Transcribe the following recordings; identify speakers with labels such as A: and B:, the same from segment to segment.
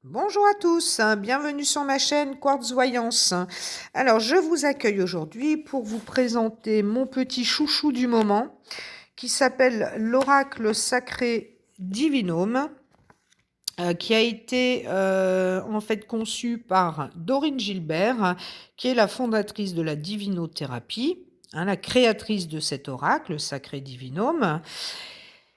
A: Bonjour à tous, bienvenue sur ma chaîne Quartz Voyance. Alors, je vous accueille aujourd'hui pour vous présenter mon petit chouchou du moment qui s'appelle l'oracle sacré Divinome, qui a été en fait conçu par Dorine Gilbert, qui est la fondatrice de la divinothérapie, la créatrice de cet oracle sacré Divinome,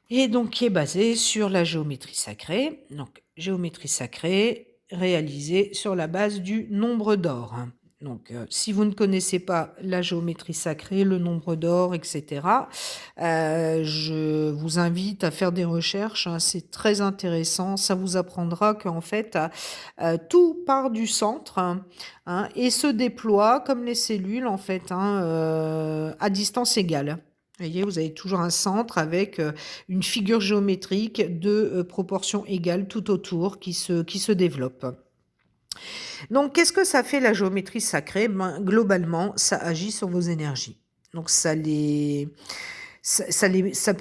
A: et donc qui est basé sur la géométrie sacrée. Donc, géométrie sacrée réalisée sur la base du nombre d'or. Donc, si vous ne connaissez pas la géométrie sacrée, le nombre d'or, etc., je vous invite à faire des recherches. C'est très intéressant. Ça vous apprendra qu'en fait, tout part du centre, et se déploie comme les cellules, en fait, à distance égale. Vous voyez, vous avez toujours un centre avec une figure géométrique de proportions égales tout autour qui se développe. Donc, qu'est-ce que ça fait la géométrie sacrée? Globalement, ça agit sur vos énergies. Donc, ça peut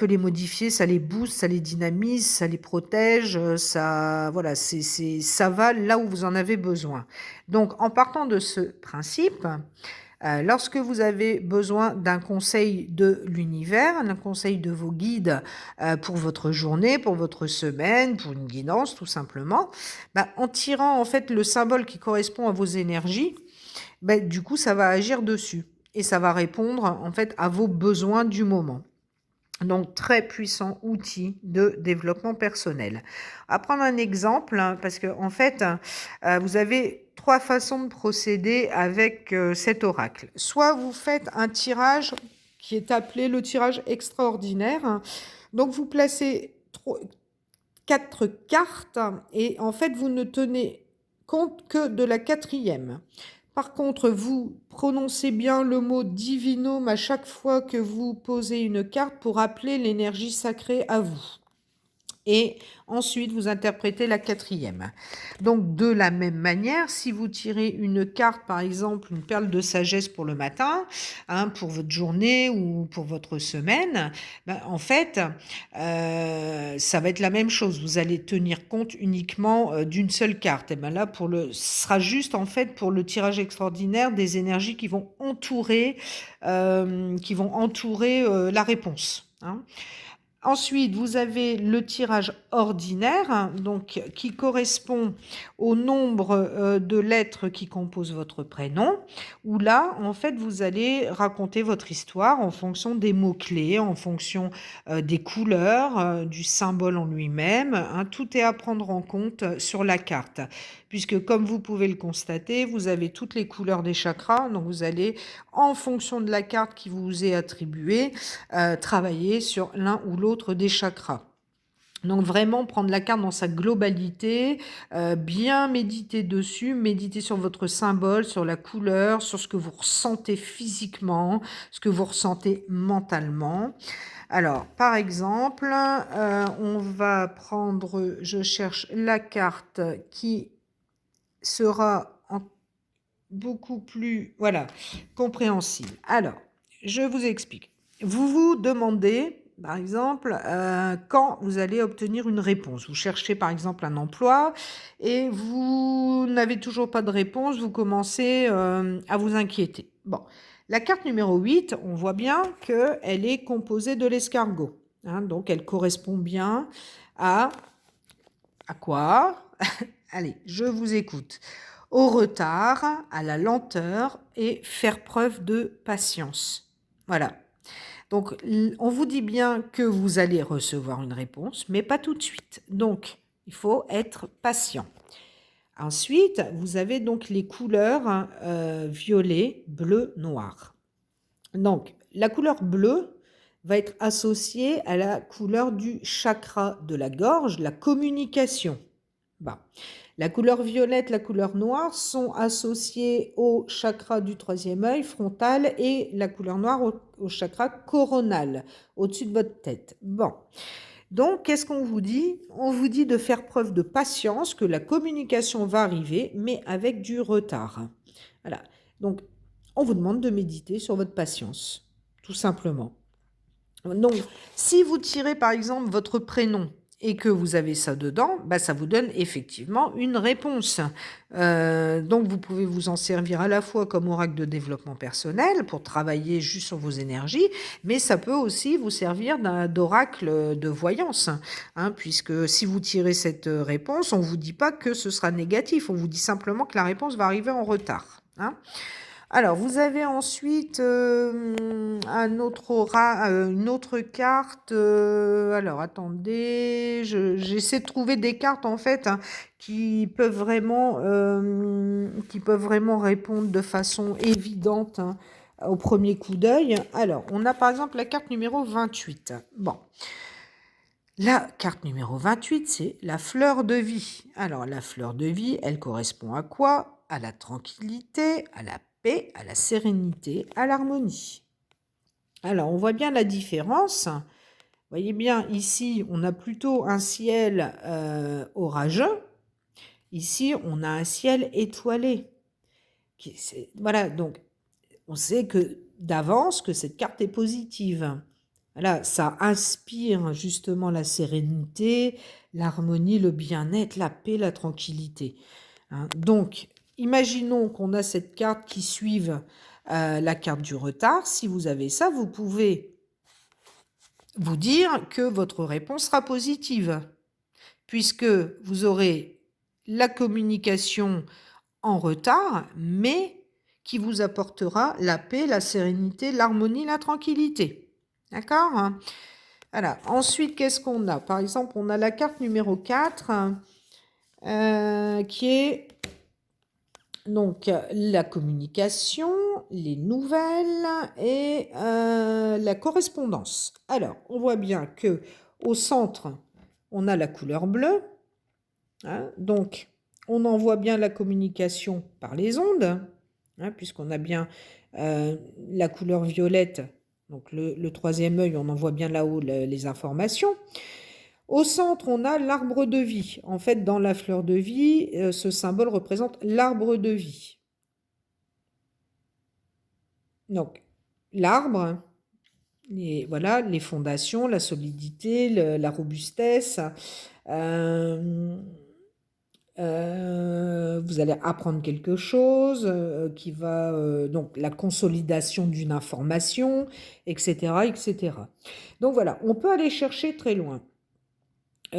A: les modifier, ça les booste, ça les dynamise, ça les protège, voilà, ça va là où vous en avez besoin. Donc, en partant de ce principe, lorsque vous avez besoin d'un conseil de l'univers, d'un conseil de vos guides pour votre journée, pour votre semaine, pour une guidance tout simplement, en tirant en fait le symbole qui correspond à vos énergies, du coup ça va agir dessus et ça va répondre en fait à vos besoins du moment. Donc, très puissant outil de développement personnel. À prendre un exemple, parce que en fait, vous avez trois façons de procéder avec cet oracle. Soit vous faites un tirage qui est appelé le tirage extraordinaire. Donc, vous placez quatre cartes et en fait, vous ne tenez compte que de la quatrième. Par contre, vous prononcez bien le mot divinum à chaque fois que vous posez une carte pour appeler l'énergie sacrée à vous. Et ensuite, vous interprétez la quatrième. Donc, de la même manière, si vous tirez une carte, par exemple, une perle de sagesse pour le matin, pour votre journée ou pour votre semaine, en fait, ça va être la même chose. Vous allez tenir compte uniquement d'une seule carte. Et ben là, ce sera juste, en fait, pour le tirage extraordinaire, des énergies qui vont entourer la réponse. Ensuite, vous avez le tirage ordinaire, donc qui correspond au nombre de lettres qui composent votre prénom, où là, en fait, vous allez raconter votre histoire en fonction des mots-clés, en fonction des couleurs, du symbole en lui-même. Tout est à prendre en compte sur la carte, puisque comme vous pouvez le constater, vous avez toutes les couleurs des chakras, donc vous allez, en fonction de la carte qui vous est attribuée, travailler sur l'un ou l'autre des chakras. Donc vraiment prendre la carte dans sa globalité, bien méditer dessus, méditer sur votre symbole, sur la couleur, sur ce que vous ressentez physiquement, ce que vous ressentez mentalement. Alors, par exemple, on va prendre, je cherche la carte qui sera beaucoup plus, voilà, compréhensible. Alors, je vous explique. Vous vous demandez, par exemple, quand vous allez obtenir une réponse. Vous cherchez, par exemple, un emploi et vous n'avez toujours pas de réponse, vous commencez à vous inquiéter. Bon, la carte numéro 8, on voit bien qu'elle est composée de l'escargot. Donc, elle correspond bien à quoi? Allez, je vous écoute. Au retard, à la lenteur et faire preuve de patience. Voilà. Donc, on vous dit bien que vous allez recevoir une réponse, mais pas tout de suite. Donc, il faut être patient. Ensuite, vous avez donc les couleurs violet, bleu, noir. Donc, la couleur bleue va être associée à la couleur du chakra de la gorge, la communication. La couleur violette, la couleur noire sont associées au chakra du troisième œil frontal et la couleur noire au chakra coronal, au-dessus de votre tête. Bon. Donc, qu'est-ce qu'on vous dit? On vous dit de faire preuve de patience, que la communication va arriver, mais avec du retard. Voilà. Donc, on vous demande de méditer sur votre patience, tout simplement. Donc, si vous tirez par exemple votre prénom et que vous avez ça dedans, bah, ça vous donne effectivement une réponse. Donc, vous pouvez vous en servir à la fois comme oracle de développement personnel pour travailler juste sur vos énergies, mais ça peut aussi vous servir d'oracle de voyance, hein, puisque si vous tirez cette réponse, on ne vous dit pas que ce sera négatif, on vous dit simplement que la réponse va arriver en retard. Hein. Alors, vous avez ensuite une autre carte. Alors, attendez, j'essaie de trouver des cartes en fait hein, qui peuvent vraiment répondre de façon évidente hein, au premier coup d'œil. Alors, on a par exemple la carte numéro 28. Bon. La carte numéro 28, c'est la fleur de vie. Alors, la fleur de vie, elle correspond à quoi? À la tranquillité, à la paix, à la sérénité, à l'harmonie. Alors, on voit bien la différence. Vous voyez bien, ici, on a plutôt un ciel orageux. Ici, on a un ciel étoilé. Voilà, donc, on sait que d'avance que cette carte est positive. Voilà, ça inspire justement la sérénité, l'harmonie, le bien-être, la paix, la tranquillité. Hein. Donc, imaginons qu'on a cette carte qui suive la carte du retard. Si vous avez ça, vous pouvez vous dire que votre réponse sera positive, puisque vous aurez la communication en retard, mais qui vous apportera la paix, la sérénité, l'harmonie, la tranquillité. D'accord? Voilà. Ensuite, qu'est-ce qu'on a? Par exemple, on a la carte numéro 4 qui est donc la communication, les nouvelles et la correspondance. Alors, on voit bien que au centre, on a la couleur bleue. Hein, donc, on envoie bien la communication par les ondes, hein, puisqu'on a bien la couleur violette. Donc, le troisième œil, on envoie bien là-haut les informations. Au centre, on a l'arbre de vie. En fait, dans la fleur de vie, ce symbole représente l'arbre de vie. Donc, l'arbre, voilà, les fondations, la solidité, la robustesse. Vous allez apprendre quelque chose qui va donc la consolidation d'une information, etc., etc. Donc voilà, on peut aller chercher très loin.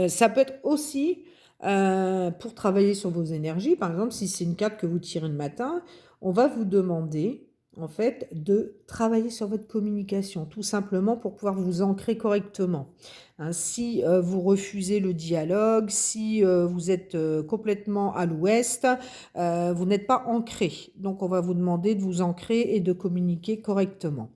A: Ça peut être aussi pour travailler sur vos énergies. Par exemple, si c'est une carte que vous tirez le matin, on va vous demander en fait de travailler sur votre communication, tout simplement pour pouvoir vous ancrer correctement. Hein, si vous refusez le dialogue, si vous êtes complètement à l'ouest, vous n'êtes pas ancré. Donc on va vous demander de vous ancrer et de communiquer correctement.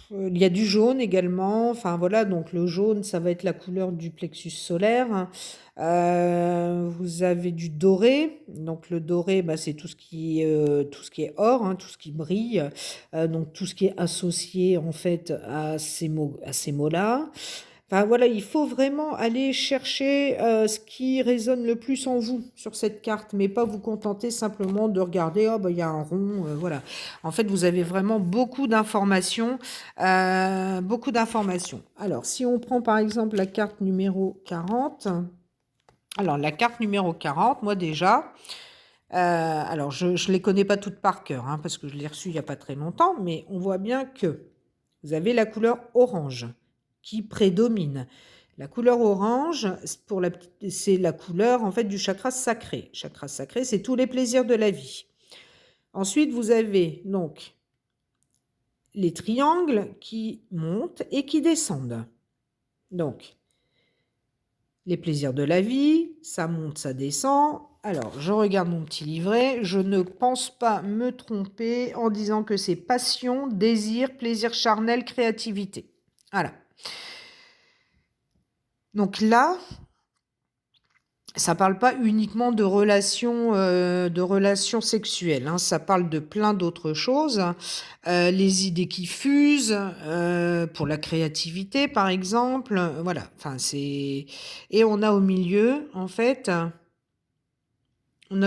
A: Il y a du jaune également. Enfin voilà, donc le jaune, ça va être la couleur du plexus solaire. Vous avez du doré. Donc le doré, bah, c'est tout ce qui est or, hein, tout ce qui brille. Donc tout ce qui est associé en fait à ces mots-là. Enfin voilà, il faut vraiment aller chercher ce qui résonne le plus en vous sur cette carte, mais pas vous contenter simplement de regarder, oh bah il y a un rond, voilà. En fait, vous avez vraiment beaucoup d'informations, beaucoup d'informations. Alors, si on prend par exemple la carte numéro 40, alors la carte numéro 40, moi déjà, alors je ne les connais pas toutes par cœur, hein, parce que je l'ai reçue il n'y a pas très longtemps, mais on voit bien que vous avez la couleur orange qui prédomine. La couleur orange, c'est la couleur en fait du chakra sacré. Chakra sacré, c'est tous les plaisirs de la vie. Ensuite, vous avez donc les triangles qui montent et qui descendent. Donc, les plaisirs de la vie, ça monte, ça descend. Alors, je regarde mon petit livret. Je ne pense pas me tromper en disant que c'est passion, désir, plaisir charnel, créativité. Voilà. Donc là, ça ne parle pas uniquement de relations sexuelles, hein, ça parle de plein d'autres choses. Les idées qui fusent, pour la créativité par exemple, voilà. Enfin, et on a au milieu, en fait, vous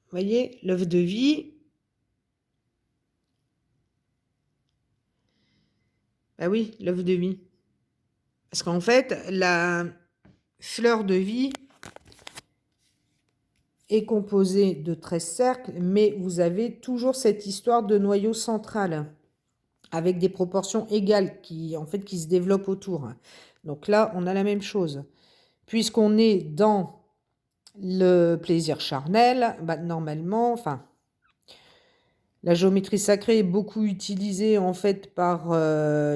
A: voyez, l'œuf de vie. Bah oui, l'œuf de vie. Parce qu'en fait, la fleur de vie est composée de 13 cercles, mais vous avez toujours cette histoire de noyau central, avec des proportions égales qui se développent autour. Donc là, on a la même chose. Puisqu'on est dans le plaisir charnel, bah, normalement, la géométrie sacrée est beaucoup utilisée en fait par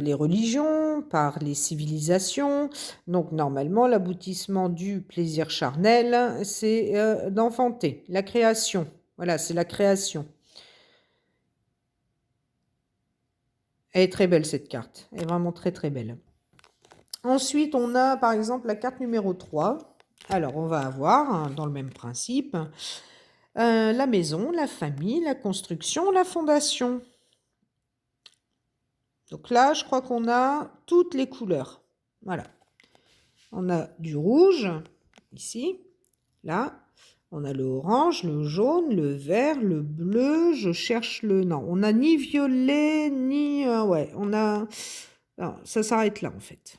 A: les religions, par les civilisations. Donc normalement, l'aboutissement du plaisir charnel, c'est d'enfanter, la création. Voilà, c'est la création. Elle est très belle cette carte, elle est vraiment très très belle. Ensuite, on a par exemple la carte numéro 3. Alors, on va avoir, dans le même principe, la maison, la famille, la construction, la fondation. Donc là, je crois qu'on a toutes les couleurs. Voilà. On a du rouge, ici, là. On a le orange, le jaune, le vert, le bleu. Je cherche le... Non, on n'a ni violet, ni... ouais, on a... Non, ça s'arrête là, en fait.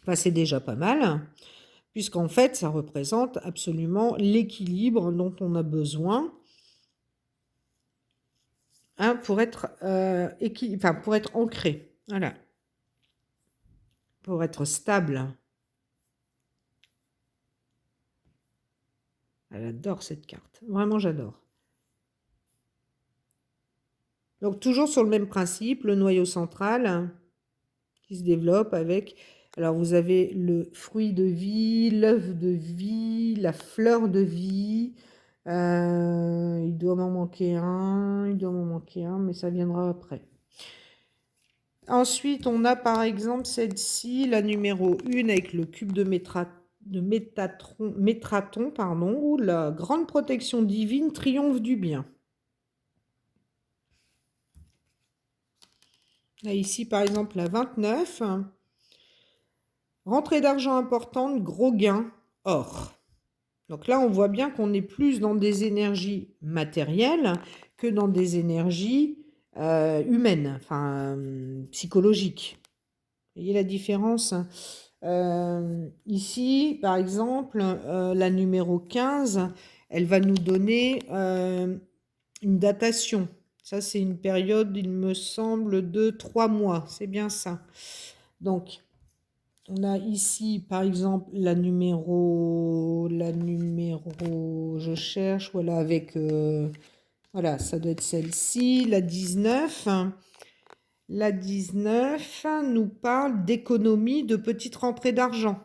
A: Enfin, c'est déjà pas mal, puisqu'en fait, ça représente absolument l'équilibre dont on a besoin pour être, pour être ancré. Voilà. Pour être stable. Elle adore cette carte. Vraiment, j'adore. Donc, toujours sur le même principe, le noyau central qui se développe avec... Alors, vous avez le fruit de vie, l'œuf de vie, la fleur de vie. Il doit m'en manquer un, mais ça viendra après. Ensuite, on a par exemple celle-ci, la numéro 1 avec le cube de Métraton, où la grande protection divine triomphe du bien. Là, ici, par exemple, la 29. Rentrée d'argent importante, gros gain, or. Donc là, on voit bien qu'on est plus dans des énergies matérielles que dans des énergies humaines, psychologiques. Vous voyez la différence? Ici, par exemple, la numéro 15, elle va nous donner une datation. Ça, c'est une période, il me semble, de 3 mois. C'est bien ça. Donc, on a ici, par exemple, la numéro, je cherche, voilà, avec, voilà, ça doit être celle-ci, la 19. La 19 nous parle d'économie, de petites rentrées d'argent.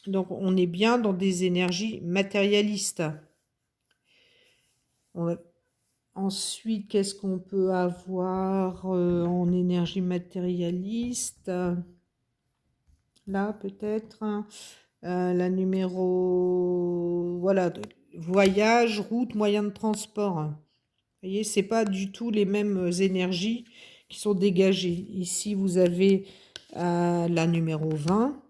A: Donc, on est bien dans des énergies matérialistes. Ensuite, qu'est-ce qu'on peut avoir en énergie matérialiste? Là, peut-être. La numéro... Voilà, voyage, route, moyen de transport. Vous voyez, ce n'est pas du tout les mêmes énergies qui sont dégagées. Ici, vous avez la numéro 20.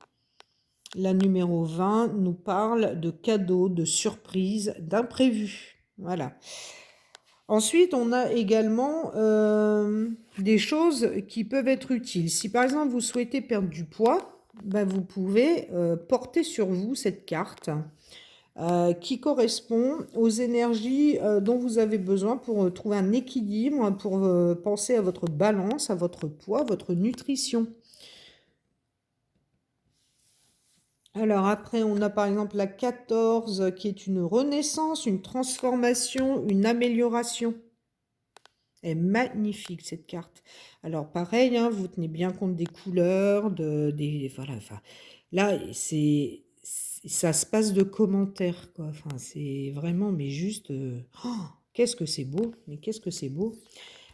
A: La numéro 20 nous parle de cadeaux, de surprises, d'imprévus. Voilà. Ensuite, on a également des choses qui peuvent être utiles. Si par exemple, vous souhaitez perdre du poids, vous pouvez porter sur vous cette carte qui correspond aux énergies dont vous avez besoin pour trouver un équilibre, pour penser à votre balance, à votre poids, votre nutrition. Alors après, on a par exemple la 14 qui est une renaissance, une transformation, une amélioration. Elle est magnifique cette carte. Alors pareil, hein, vous tenez bien compte des couleurs, voilà, là, ça se passe de commentaires, quoi. C'est vraiment, mais juste, qu'est-ce que c'est beau, mais qu'est-ce que c'est beau.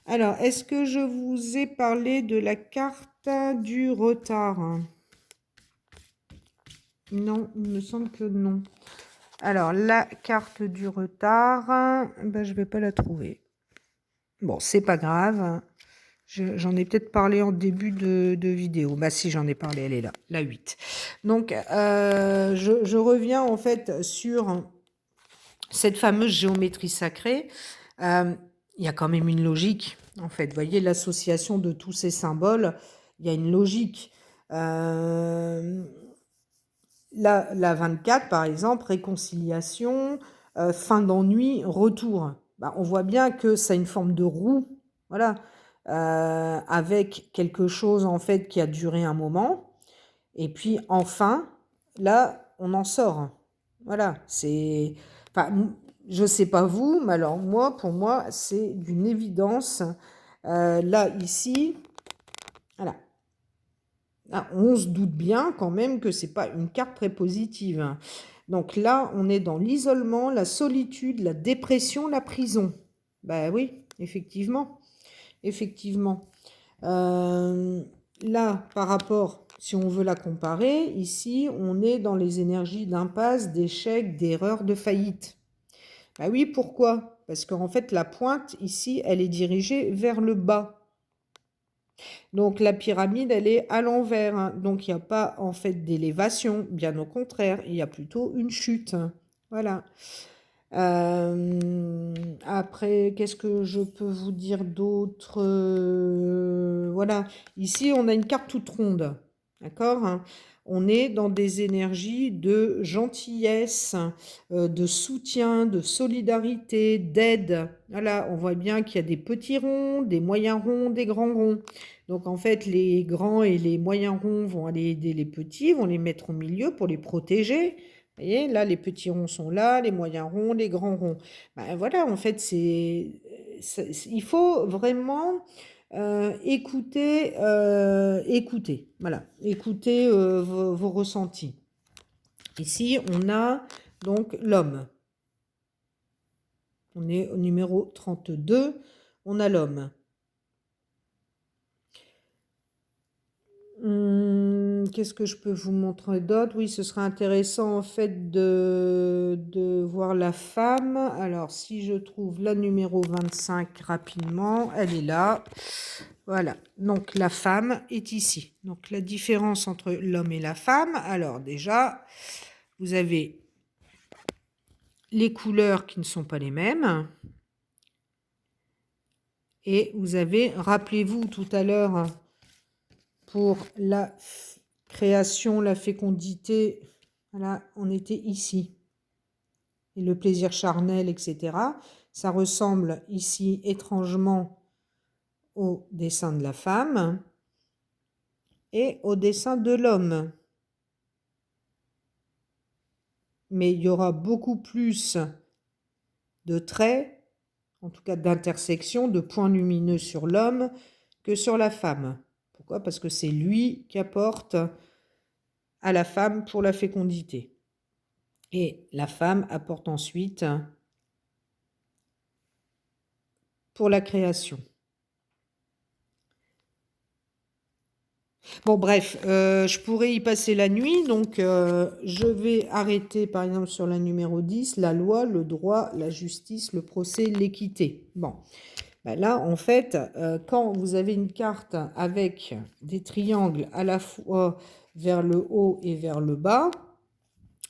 A: Alors, est-ce que je vous ai parlé de la carte du retard? Non, il me semble que non. Alors, la carte du retard, je ne vais pas la trouver. Bon, c'est pas grave. J'en ai peut-être parlé en début de vidéo. Si, j'en ai parlé, elle est là, la 8. Donc, je reviens en fait sur cette fameuse géométrie sacrée. Il y a quand même une logique. en fait. Vous voyez l'association de tous ces symboles, il y a une logique. La 24, par exemple, réconciliation, fin d'ennui, retour. Bah, on voit bien que ça a une forme de roue, voilà, avec quelque chose en fait qui a duré un moment. Et puis enfin, là, on en sort. Voilà, c'est... Enfin, je sais pas vous, mais alors moi, pour moi, c'est d'une évidence. Là, ici, voilà. Ah, on se doute bien quand même que c'est pas une carte très positive. Donc là, on est dans l'isolement, la solitude, la dépression, la prison. Ben oui, effectivement. Effectivement. Là, par rapport, si on veut la comparer, ici, on est dans les énergies d'impasse, d'échec, d'erreur, de faillite. Ah oui, pourquoi? Parce qu'en fait, la pointe, ici, elle est dirigée vers le bas. Donc, la pyramide, elle est à l'envers, hein. Donc, il n'y a pas, en fait, d'élévation. Bien au contraire, il y a plutôt une chute. Voilà. Après, qu'est-ce que je peux vous dire d'autre? Voilà, ici on a une carte toute ronde, d'accord, hein. On est dans des énergies de gentillesse, de soutien, de solidarité, d'aide. Voilà, on voit bien qu'il y a des petits ronds, des moyens ronds, des grands ronds. Donc en fait, les grands et les moyens ronds vont aller aider les petits, vont les mettre au milieu pour les protéger. Vous voyez, là, les petits ronds sont là, les moyens ronds, les grands ronds. Ben, voilà, en fait, il faut vraiment écouter, voilà, écouter vos ressentis. Ici, on a donc l'homme. On est au numéro 32, on a l'homme. Qu'est-ce que je peux vous montrer d'autre? Oui, ce serait intéressant en fait de voir la femme. Alors, si je trouve la numéro 25 rapidement, elle est là. Voilà, donc la femme est ici. Donc la différence entre l'homme et la femme, alors déjà, vous avez les couleurs qui ne sont pas les mêmes. Et vous avez, rappelez-vous tout à l'heure, pour la création, la fécondité, voilà, on était ici. Et le plaisir charnel, etc. Ça ressemble ici étrangement au dessin de la femme et au dessin de l'homme. Mais il y aura beaucoup plus de traits, en tout cas d'intersections, de points lumineux sur l'homme que sur la femme. Pourquoi? Parce que c'est lui qui apporte à la femme pour la fécondité. Et la femme apporte ensuite pour la création. Bon, bref, je pourrais y passer la nuit, donc je vais arrêter par exemple sur la numéro 10, la loi, le droit, la justice, le procès, l'équité. Bon, ben là, en fait, quand vous avez une carte avec des triangles à la fois vers le haut et vers le bas,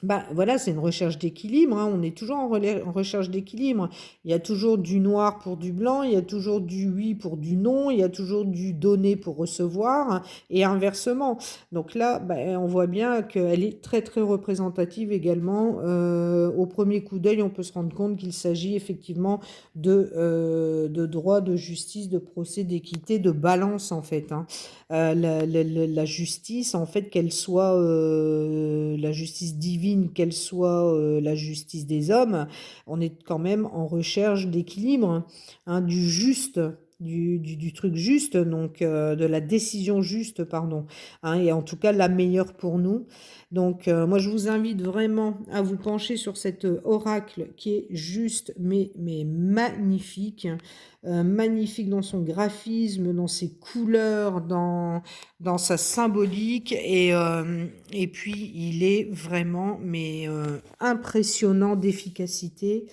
A: ben voilà, c'est une recherche d'équilibre, hein. On est toujours en recherche d'équilibre. Il y a toujours du noir pour du blanc, il y a toujours du oui pour du non, il y a toujours du donner pour recevoir, hein, et inversement. Donc là, ben, on voit bien qu'elle est très très représentative également. Au premier coup d'œil, on peut se rendre compte qu'il s'agit effectivement de droit, de justice, de procès, d'équité, de balance en fait, hein. La justice, en fait, qu'elle soit la justice divine, qu'elle soit la justice des hommes, on est quand même en recherche d'équilibre, hein, du juste, du truc juste, donc de la décision juste, pardon, hein, et en tout cas la meilleure pour nous. Donc moi je vous invite vraiment à vous pencher sur cet oracle qui est juste mais magnifique, magnifique dans son graphisme, dans ses couleurs, dans sa symbolique et puis il est vraiment mais impressionnant d'efficacité.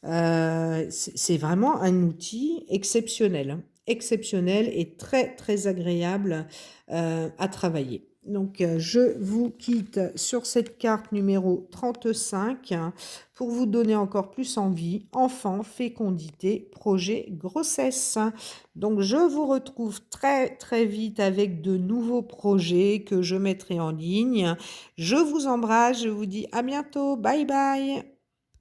A: C'est vraiment un outil exceptionnel, hein, exceptionnel et très très agréable à travailler. Donc, je vous quitte sur cette carte numéro 35 pour vous donner encore plus envie. Enfant, fécondité, projet, grossesse. Donc, je vous retrouve très, très vite avec de nouveaux projets que je mettrai en ligne. Je vous embrasse, je vous dis à bientôt. Bye bye.